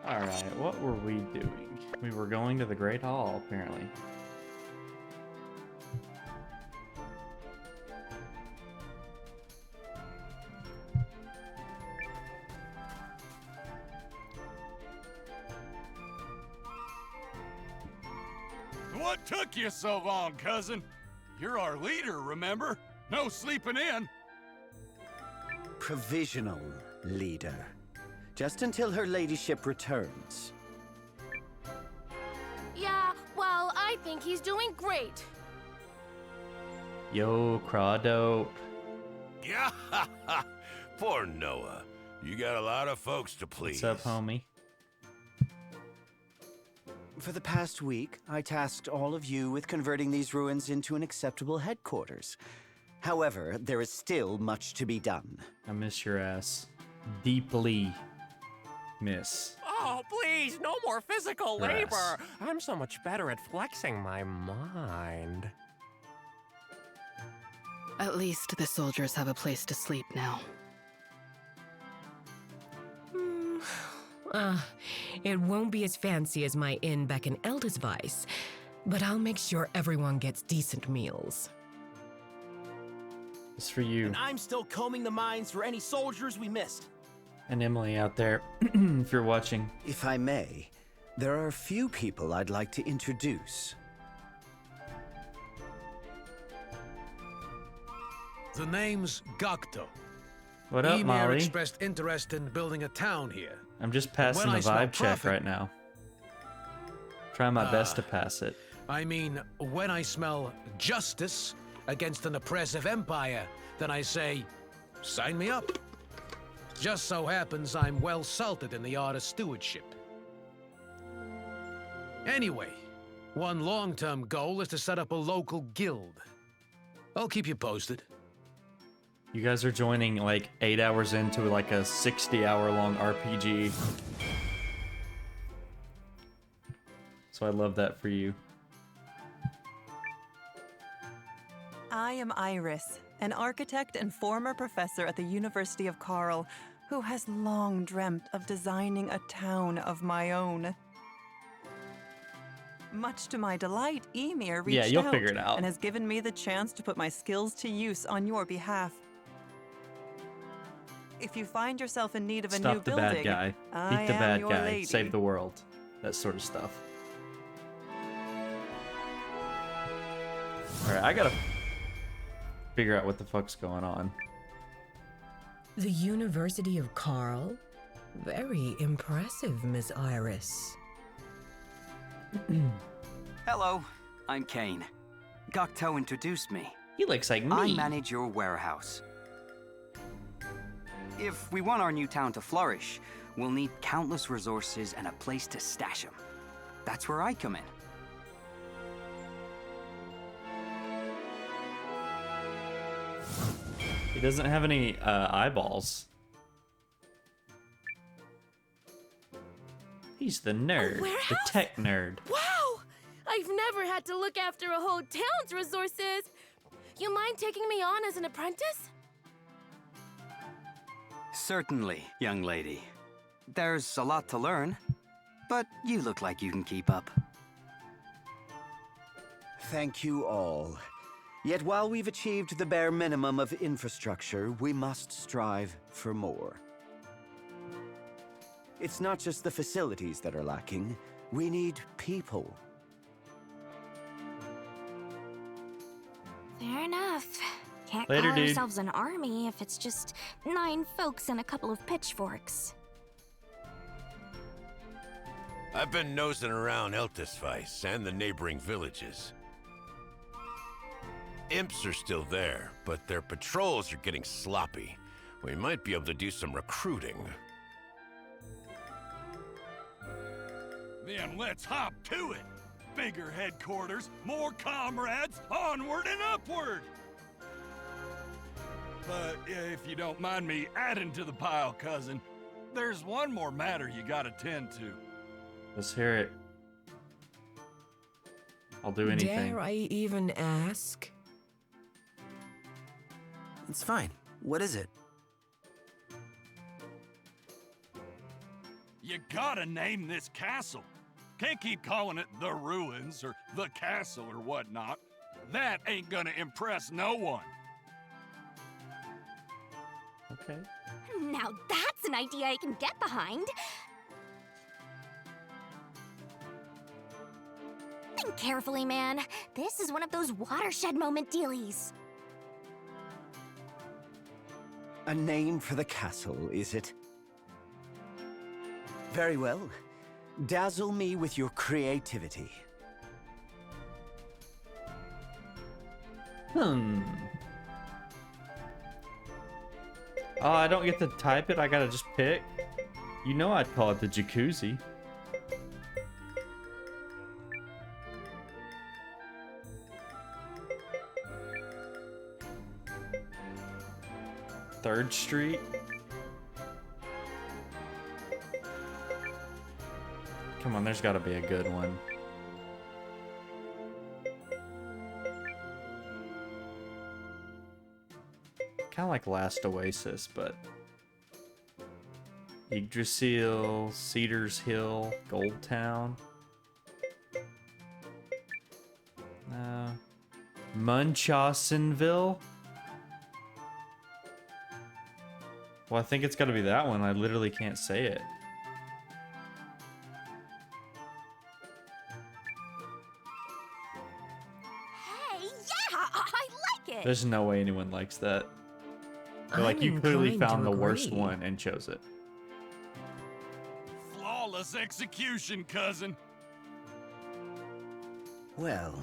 Alright, what were we doing? We were going to the Great Hall, apparently. What took you so long, cousin? You're our leader, remember? No sleeping in. Provisional leader. Just until her ladyship returns. Yeah, well, I think he's doing great. Yo, craw dope. Yeah, poor Noah. You got a lot of folks to please. What's up, homie? For the past week, I tasked all of you with converting these ruins into an acceptable headquarters. However, there is still much to be done. I miss your ass. Deeply miss. Oh, please, no more physical Your labor. ass. I'm so much better at flexing my mind. At least the soldiers have a place to sleep now. It won't be as fancy as my inn back in Eldesweiss, but I'll make sure everyone gets decent meals. It's for you And I'm still combing the mines for any soldiers we missed. and Emily out there, if you're watching. If I may, there are a few people I'd like to introduce. The name's Gokto. What up, Ymir Molly? expressed interest in building a town here. I'm just passing When the I smell vibe check profit- right now. Trying my best to pass it. I mean, when I smell justice against an oppressive empire, then I say, sign me up. Just so happens I'm well salted in the art of stewardship. Anyway, one long-term goal is to set up a local guild. I'll keep you posted. You guys are joining like 8 hours into like a 60-hour-long RPG. So I love that for you. I am Iris, an architect and former professor at the University of Karl, who has long dreamt of designing a town of my own. Much to my delight, Ymir reached you'll out figure it out. and has given me the chance to put my skills to use on your behalf. If you find yourself in need of a new Stop the building, bad guy. I Beat the am bad your guy. lady. Save the world. That sort of stuff. Alright, I gotta figure out what the fuck's going on. The University of Karl? Very impressive, Miss Iris. Hello, I'm Kane. Gokto introduced me. He looks like me. I manage your warehouse. If we want our new town to flourish, we'll need countless resources and a place to stash them. That's where I come in. He doesn't have any eyeballs. He's the nerd. The warehouse? tech nerd. Wow! I've never had to look after a whole town's resources. You mind taking me on as an apprentice? Certainly, young lady. There's a lot to learn, but you look like you can keep up. Thank you all. Yet while we've achieved the bare minimum of infrastructure, we must strive for more. It's not just the facilities that are lacking. We need people. Fair enough. Can't Later, call dude. ourselves an army if it's just 9 folks and a couple of pitchforks. I've been nosing around Eldesweiss and the neighboring villages. Imps are still there, but their patrols are getting sloppy. We might be able to do some recruiting. Then let's hop to it. Bigger headquarters, more comrades, onward and upward. But if you don't mind me adding to the pile, cousin, there's one more matter you gotta tend to. Let's hear it. I'll do anything. Dare I even ask? It's fine. What is it? You gotta name this castle. Can't keep calling it the ruins or the castle or whatnot. That ain't gonna impress no one. Okay. Now that's an idea I can get behind. Think carefully, man. This is one of those watershed moment dealies. A name for the castle, is it? Very well. Dazzle me with your creativity. Oh, I don't get to type it, I gotta just pick. You know I'd call it the jacuzzi. Third Street. Come on, there's gotta be a good one. Kind of like Last Oasis, but Yggdrasil, Cedars Hill, Gold Town. Munchausenville. Well, I think it's got to be that one. I literally can't say it. Hey, yeah, I like it. There's no way anyone likes that. They're like, you clearly found the worst one and chose it. Flawless execution, cousin. Well,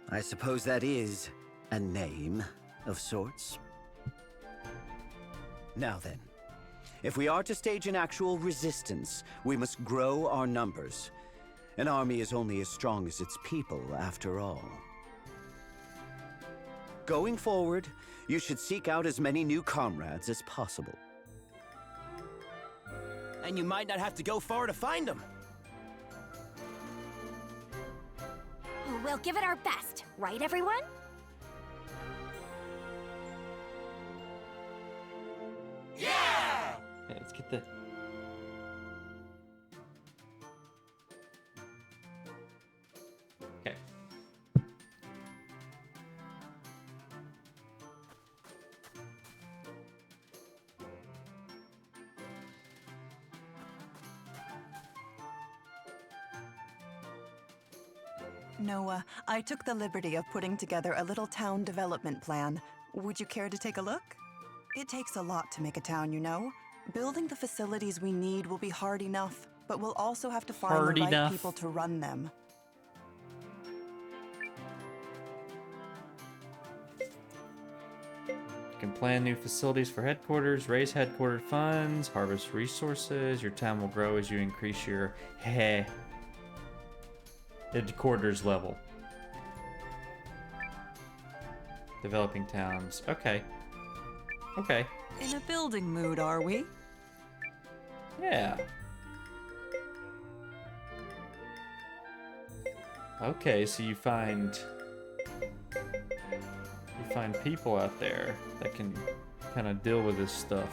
I suppose that is a name of sorts. Now then, if we are to stage an actual resistance, we must grow our numbers. An army is only as strong as its people, after all. Going forward, you should seek out as many new comrades as possible. And you might not have to go far to find them. We'll give it our best, right, everyone? Yeah! Okay, let's get the... Okay. Noah, I took the liberty of putting together a little town development plan. Would you care to take a look? It takes a lot to make a town, you know. Building the facilities we need will be hard enough, but we'll also have to find the right people to run them. You can plan new facilities for headquarters, raise headquarter funds, harvest resources. Your town will grow as you increase your headquarters level. Developing towns. Okay. Okay. In a building mood, are we? Yeah. Okay, so you find people out there that can kind of deal with this stuff.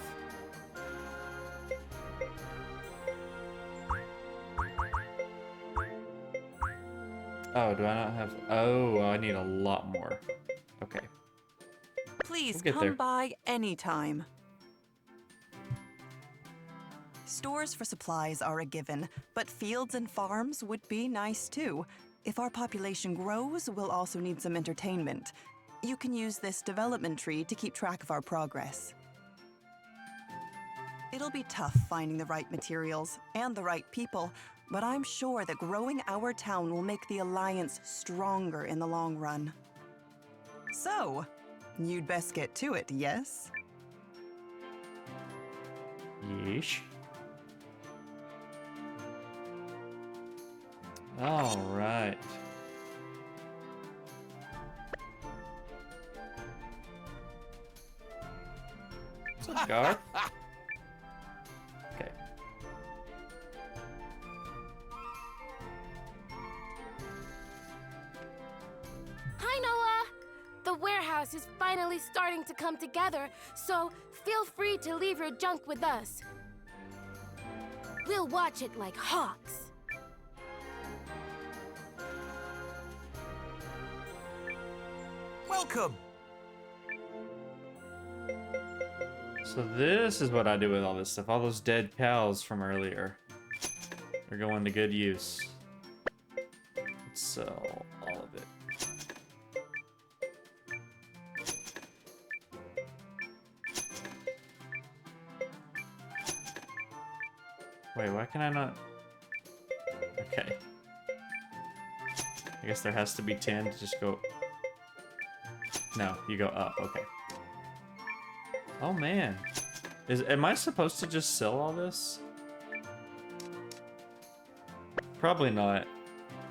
Oh, do I not have... Oh, I need a lot more. Okay. Please We'll come by anytime. Stores for supplies are a given, but fields and farms would be nice too. If our population grows, we'll also need some entertainment. You can use this development tree to keep track of our progress. It'll be tough finding the right materials and the right people, but I'm sure that growing our town will make the Alliance stronger in the long run. So, you'd best get to it, yes? Yeesh. All right. What's up, Garth? Okay. Hi, Noah! The warehouse is finally starting to come together, so feel free to leave your junk with us. We'll watch it like hawks. Welcome! So this is what I do with all this stuff. All those dead cows from earlier. They're going to good use. Let's sell all of it. Wait, why can I not? Okay. I guess there has to be 10 to just go... No, you go up, okay. Oh man. Am I supposed to just sell all this? Probably not.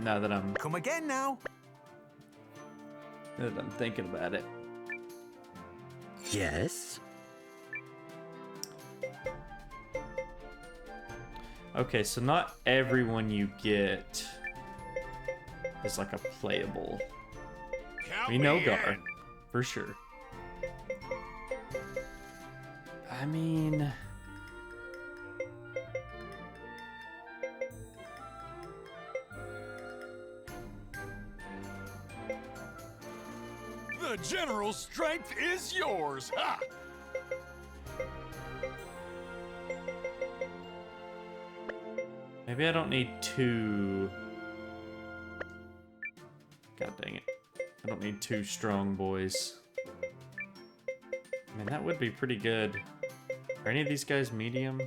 Now that I'm... Come again now. Now that I'm thinking about it. Yes? Okay, so not everyone you get is like a playable. We know Gar, for sure. I mean... The general's strength is yours, ha! Maybe I don't need 2... God dang it. I don't need 2 strong boys. I mean, that would be pretty good. Are any of these guys medium?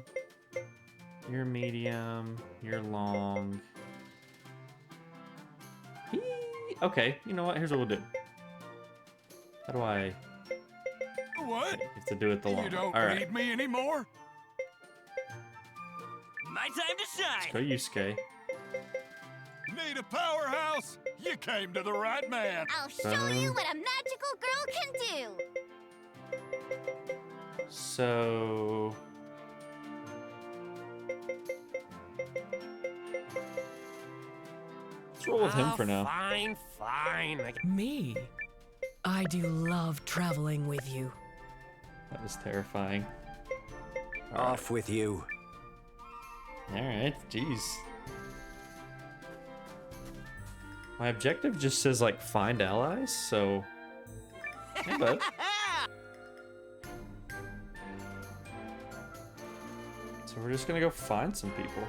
You're medium. You're long. Okay, you know what? Here's what we'll do. How do I... What? You have to do it the long. You don't All right. need me anymore? My time to shine! Go Yusuke. Need a powerhouse? You came to the right man. I'll show you what a magical girl can do. So... Let's roll with him for now. Fine, fine. Me? I do love traveling with you. That was terrifying. Off with you. Alright, jeez. My objective just says, like, find allies, so... Hey, bud. So we're just gonna go find some people.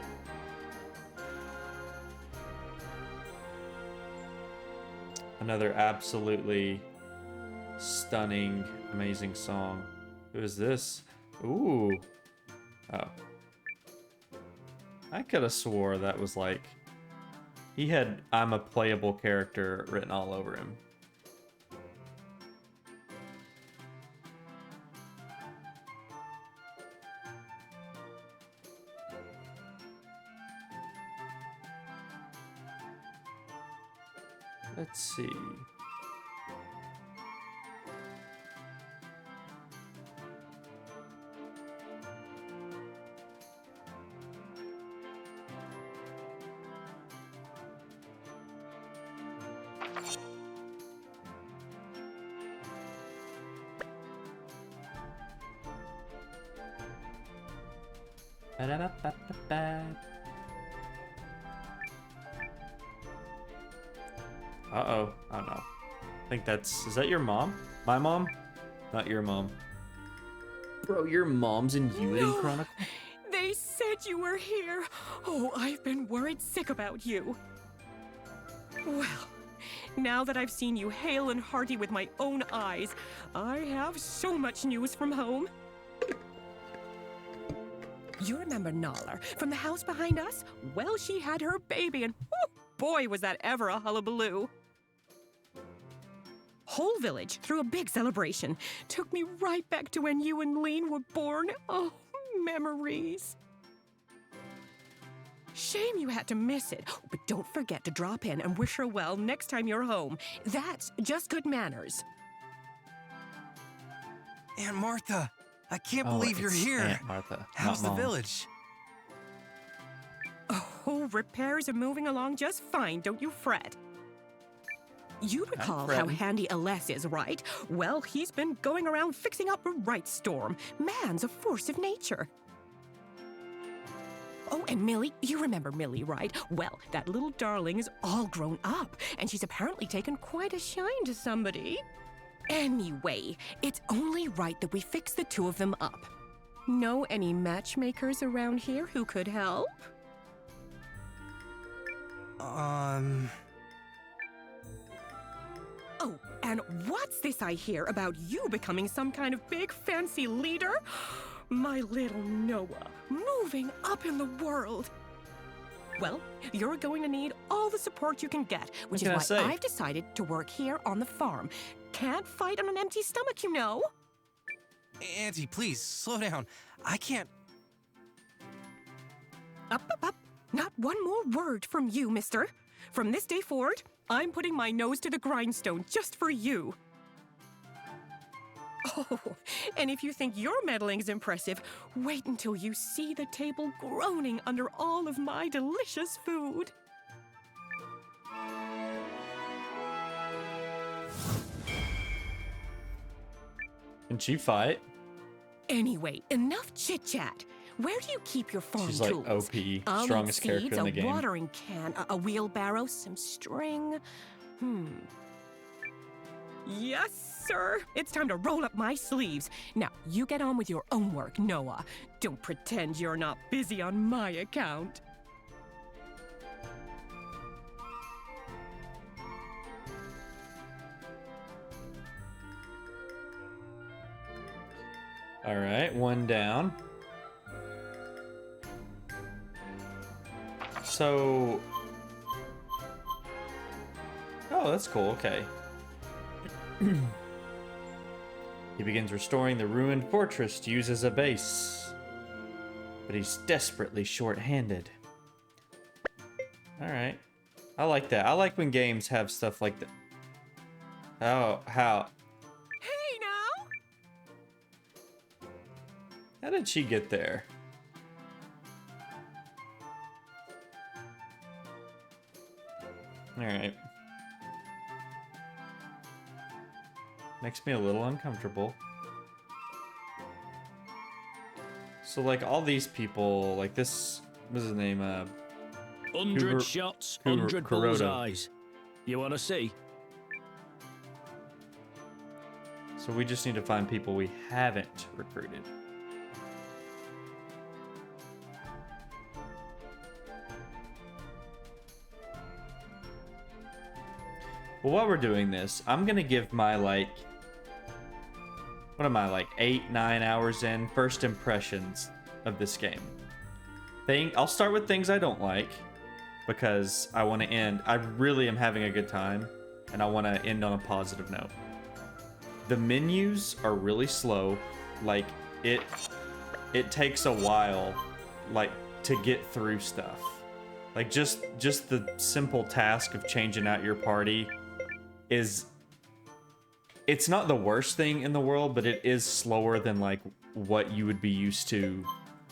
Another absolutely stunning, amazing song. Who is this? Ooh. Oh. I could have swore that was like... He had I'm a playable character written all over him. Let's see. Uh-oh. Oh no. I think that's... Is that your mom? My mom? Not your mom. Bro, your mom's in Eiyuden Chronicle? They said you were here. Oh, I've been worried sick about you. Well, now that I've seen you hale and hearty with my own eyes, I have so much news from home. You remember Naller from the house behind us? Well, she had her baby and boy, was that ever a hullabaloo. Whole village threw a big celebration. Took me right back to when you and Lean were born. Oh, memories. Shame you had to miss it. But don't forget to drop in and wish her well next time you're home. That's just good manners. Aunt Martha, I can't Oh, believe you're it's here. Aunt Martha, How's not the Mom. village? Oh, repairs are moving along just fine, don't you fret. You recall how handy Aless is, right? Well, he's been going around fixing up a right storm. Man's a force of nature. Oh, and Millie, you remember Millie, right? Well, that little darling is all grown up, and she's apparently taken quite a shine to somebody. Anyway, it's only right that we fix the two of them up. Know any matchmakers around here who could help? Um... Oh, and what's this I hear about you becoming some kind of big fancy leader? My little Noah, moving up in the world. Well, you're going to need all the support you can get, which is why I've decided to work here on the farm. Can't fight on an empty stomach, you know. Auntie, please, slow down. I can't... Up, up, up. Not one more word from you, mister. From this day forward, I'm putting my nose to the grindstone just for you. Oh, and if you think your meddling's impressive, wait until you see the table groaning under all of my delicious food. Can she fight? Anyway, enough chit-chat. Where do you keep your farm She's tools? like OP, strongest character seeds, in the game. A watering can, a wheelbarrow, some string. Yes, sir. It's time to roll up my sleeves. Now, you get on with your own work, Noah. Don't pretend you're not busy on my account. All right, one down. So... Oh, that's cool, okay. He begins restoring the ruined fortress to use as a base. But he's desperately short-handed. Alright. I like that. I like when games have stuff like that. Oh, how? Hey, now! How did she get there? Alright. Makes me a little uncomfortable. So, like, all these people, like this, what's his name? 100 shots, 100 bullseyes. You want to see? So we just need to find people we haven't recruited. Well, while we're doing this, I'm gonna give my, like, what am I, like 8-9 hours in, first impressions of this game. I'll start with things I don't like, because I want to end. I really am having a good time, and I want to end on a positive note. The menus are really slow. Like, it takes a while, like, to get through stuff. Like, just the simple task of changing out your party is... It's not the worst thing in the world, but it is slower than, like, what you would be used to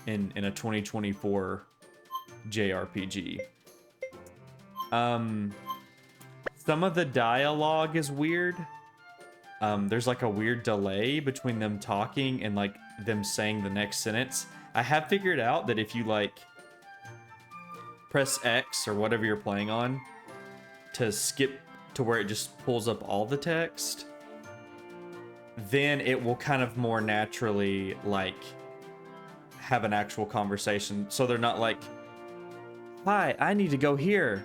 in a 2024 JRPG. Some of the dialogue is weird. There's like a weird delay between them talking and like them saying the next sentence. I have figured out that if you like press X or whatever you're playing on to skip to where it just pulls up all the text, then it will kind of more naturally like have an actual conversation. So they're not like, hi, I need to go here.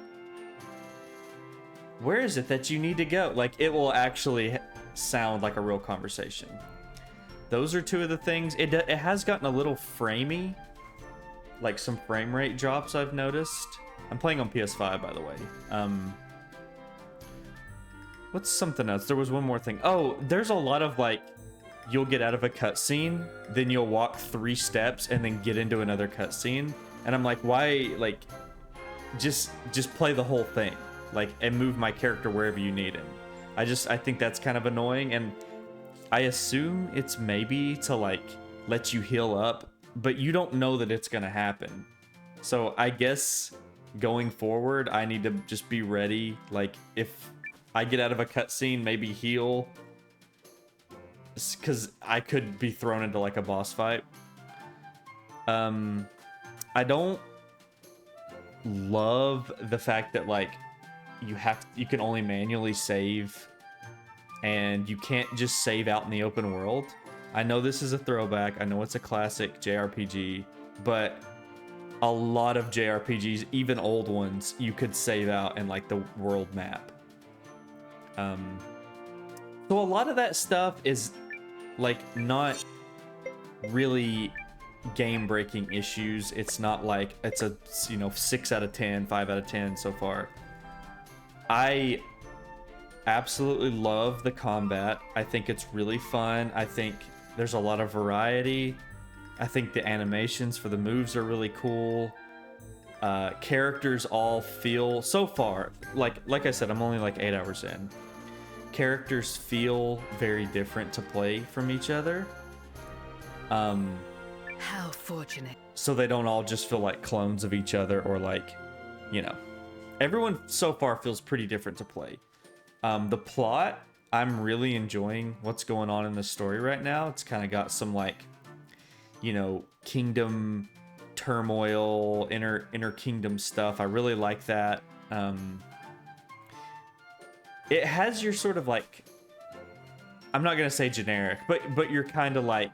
Where is it that you need to go? Like, it will actually sound like a real conversation. Those are two of the things. It has gotten a little framey. Like, some frame rate drops I've noticed. I'm playing on PS5, by the way. What's something else? There was one more thing. Oh, there's a lot of, like, you'll get out of a cutscene, then you'll walk 3 steps, and then get into another cutscene. And I'm like, why, like, just play the whole thing. Like, and move my character wherever you need him. I think that's kind of annoying, and I assume it's maybe to, like, let you heal up, but you don't know that it's gonna happen. So I guess going forward, I need to just be ready. Like, if I get out of a cutscene, maybe heal, because I could be thrown into, like, a boss fight. I don't love the fact that like you can only manually save, and you can't just save out in the open world. I know this is a throwback. I know it's a classic JRPG, but a lot of JRPGs, even old ones, you could save out in like the world map. So a lot of that stuff is like not really game-breaking issues. It's not like it's a 6 out of 10, 5 out of 10 so far. I absolutely love the combat. I think it's really fun. I think there's a lot of variety. I think the animations for the moves are really cool. Characters all feel, so far, like I said, I'm only like 8 hours in. Characters feel very different to play from each other. How fortunate. So they don't all just feel like clones of each other, or like, everyone so far feels pretty different to play. The plot, I'm really enjoying what's going on in the story right now. It's kind of got some like, kingdom turmoil, inner kingdom stuff. I really like that. It has your sort of like, I'm not gonna say generic, but you're kind of like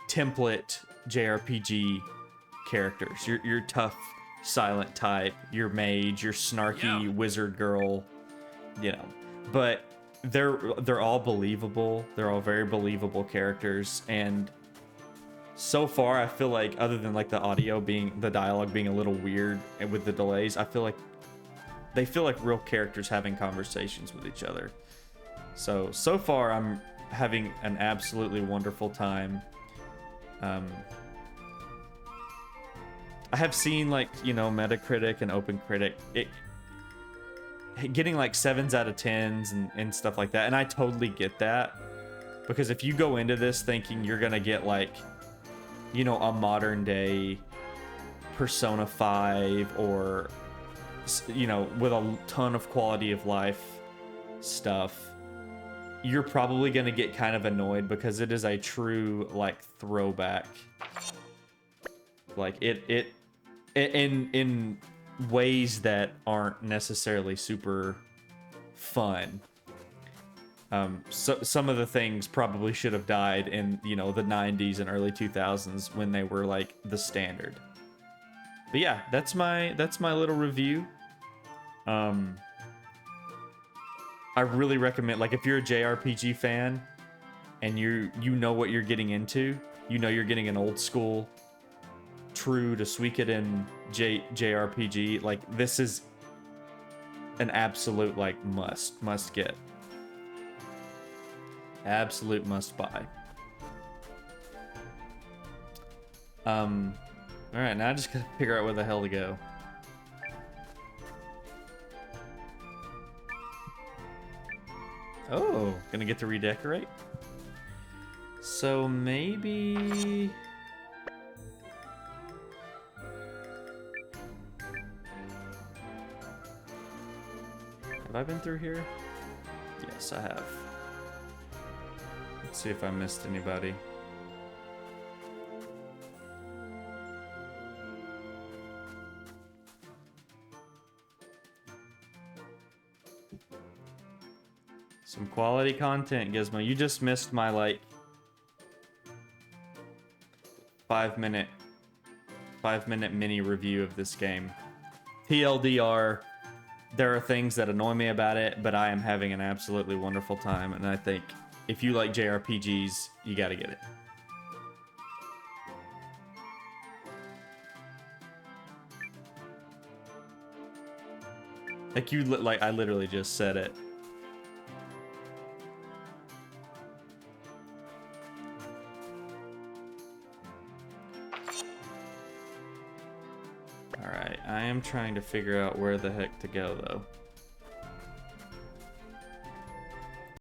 template JRPG characters. Your tough silent type, your mage, your snarky wizard girl, but they're all believable. They're all very believable characters, and so far I feel like, other than like the dialogue being a little weird and with the delays, I feel like they feel like real characters having conversations with each other. So far I'm having an absolutely wonderful time. I have seen like, Metacritic and OpenCritic, getting like 7s out of 10s and stuff like that. And I totally get that, because if you go into this thinking you're gonna get like, a modern day Persona 5 or, with a ton of quality of life stuff, you're probably gonna get kind of annoyed, because it is a true like throwback. Like it in ways that aren't necessarily super fun. So some of the things probably should have died in, the 90s and early 2000s when they were like the standard. But yeah, that's my little review. I really recommend, like, if you're a JRPG fan and you know what you're getting into, you're getting an old school, true to Suikoden JRPG, like, this is an absolute like must get. Absolute must buy. Alright, now I just gotta figure out where the hell to go. Oh, gonna get to redecorate? So maybe... Have I been through here? Yes, I have. Let's see if I missed anybody. Some quality content, Gizmo. You just missed my, like, 5-minute mini review of this game. TLDR, there are things that annoy me about it, but I am having an absolutely wonderful time, and I think if you like JRPGs, you gotta get it. Like, I literally just said it. Alright, I am trying to figure out where the heck to go, though.